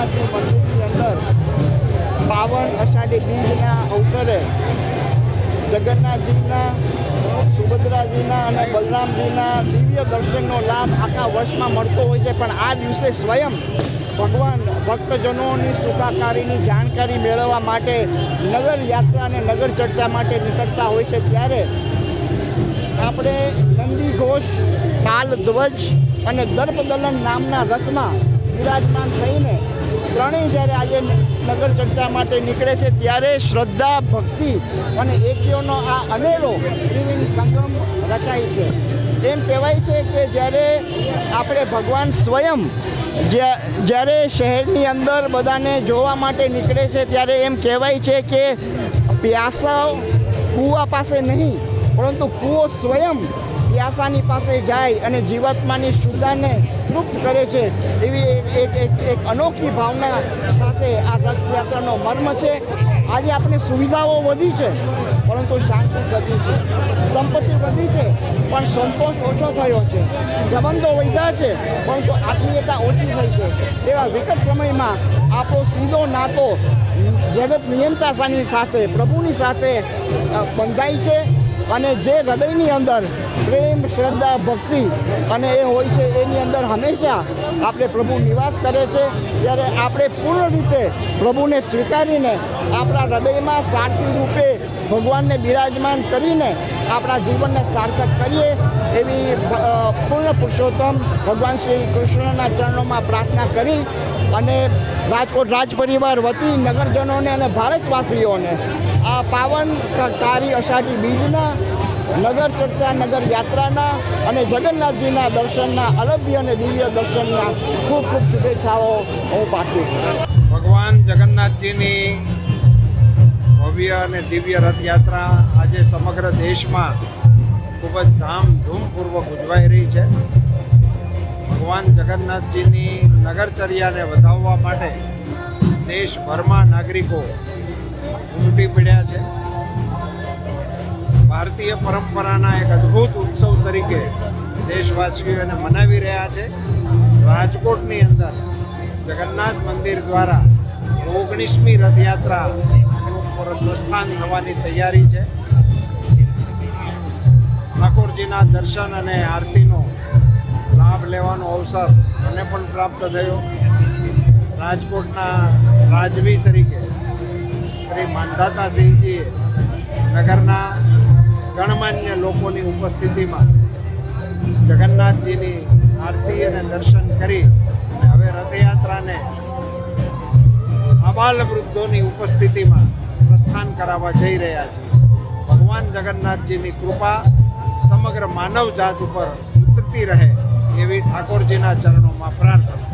જગન્નાથજી મંદિરની અંદર પાવન અષાઢી બીજના અવસરે જગન્નાથજીના, સુભદ્રાજીના અને બલરામજીના દિવ્ય દર્શનનો લાભ આખા વર્ષમાં મળતો હોય છે, પણ આ દિવસે સ્વયં ભગવાન ભક્તજનોની સુખાકારીની જાણકારી મેળવવા માટે નગર યાત્રા અને નગર ચર્ચા માટે નીકળતા હોય છે. ત્યારે આપણે નંદી ઘોષ, તાલ ધ્વજ અને દર્પદલન નામના રથમાં બિરાજમાન થઈને ત્રણેય જ્યારે આજે નગર ચર્ચા માટે નીકળે છે, ત્યારે શ્રદ્ધા, ભક્તિ અને એકીઓનો આ અનેરો ત્રિવેણી સંગમ રચાય છે. એમ કહેવાય છે કે જ્યારે આપણે ભગવાન સ્વયં જ્યારે શહેરની અંદર બધાને જોવા માટે નીકળે છે, ત્યારે એમ કહેવાય છે કે પ્યાસાઓ કૂવા પાસે નહીં, પરંતુ કૂવો સ્વયં પ્યાસાની પાસે જાય અને જીવાત્માની શુદ્ધાને તૃપ્ત કરે છે. એવી એક અનોખી ભાવના સાથે આ રથયાત્રાનો મર્મ છે. આજે આપણે સુવિધાઓ વધી છે, પરંતુ શાંતિ ઘટી છે. સંપત્તિ વધી છે, પણ સંતોષ ઓછો થયો છે. સંબંધો વધ્યા છે, પરંતુ આત્મીયતા ઓછી થઈ છે. એવા વિકટ સમયમાં આપણો સીધો નાતો જગત નિયંતાની સાથે, પ્રભુની સાથે બંધાય છે. અને જે હૃદયની અંદર પ્રેમ, શ્રદ્ધા, ભક્તિ અને એ હોય છે, એની અંદર હંમેશા આપણે પ્રભુ નિવાસ કરે છે. ત્યારે આપણે પૂર્ણ રીતે પ્રભુને સ્વીકારીને આપણા હૃદયમાં સારથી રૂપે ભગવાનને બિરાજમાન કરીને આપણા જીવનને સાર્થક કરીએ એવી પૂર્ણ પુરુષોત્તમ ભગવાન શ્રી કૃષ્ણના ચરણોમાં પ્રાર્થના કરી અને રાજકોટ રાજ પરિવાર વતી નગરજનોને અને ભારતવાસીઓને આ પાવન કારી અષાઢી બીજના, નગર ચર્ચા, નગર યાત્રાના અને જગન્નાથજીના દર્શનના, અલભ્ય અને દિવ્ય દર્શનના ખૂબ ખૂબ શુભેચ્છાઓ હું પાઠવું છું. ભગવાન જગન્નાથજીની ભવ્ય અને દિવ્ય રથયાત્રા આજે સમગ્ર દેશમાં ખૂબ જ ધામધૂમપૂર્વક ઉજવાઈ રહી છે. ભગવાન જગન્નાથજીની નગરચર્યાને વધાવવા માટે દેશભરમાં નાગરિકો ઉમટી પડ્યા છે. ભારતીય પરંપરાના એક અદ્ભુત ઉત્સવ તરીકે દેશવાસીઓ એને મનાવી રહ્યા છે. રાજકોટની અંદર જગન્નાથ મંદિર દ્વારા 19મી રથયાત્રાનું પ્રસ્થાન થવાની તૈયારી છે. ઠાકોરજીના દર્શન અને આરતીનો લાભ લેવાનો અવસર મને પણ પ્રાપ્ત થયો. રાજકોટના રાજવી તરીકે શ્રી માંધાતાસિંહજીએ નગરના ગણમાન્ય લોકોની ઉપસ્થિતિમાં જગન્નાથજીની આરતી અને દર્શન કરી અને હવે રથયાત્રાને આબાલ વૃદ્ધોની ઉપસ્થિતિમાં પ્રસ્થાન કરાવવા જઈ રહ્યા છે. ભગવાન જગન્નાથજીની કૃપા સમગ્ર માનવ જાત ઉપર ઉતરતી રહે એવી ઠાકોરજીના ચરણોમાં પ્રાર્થના.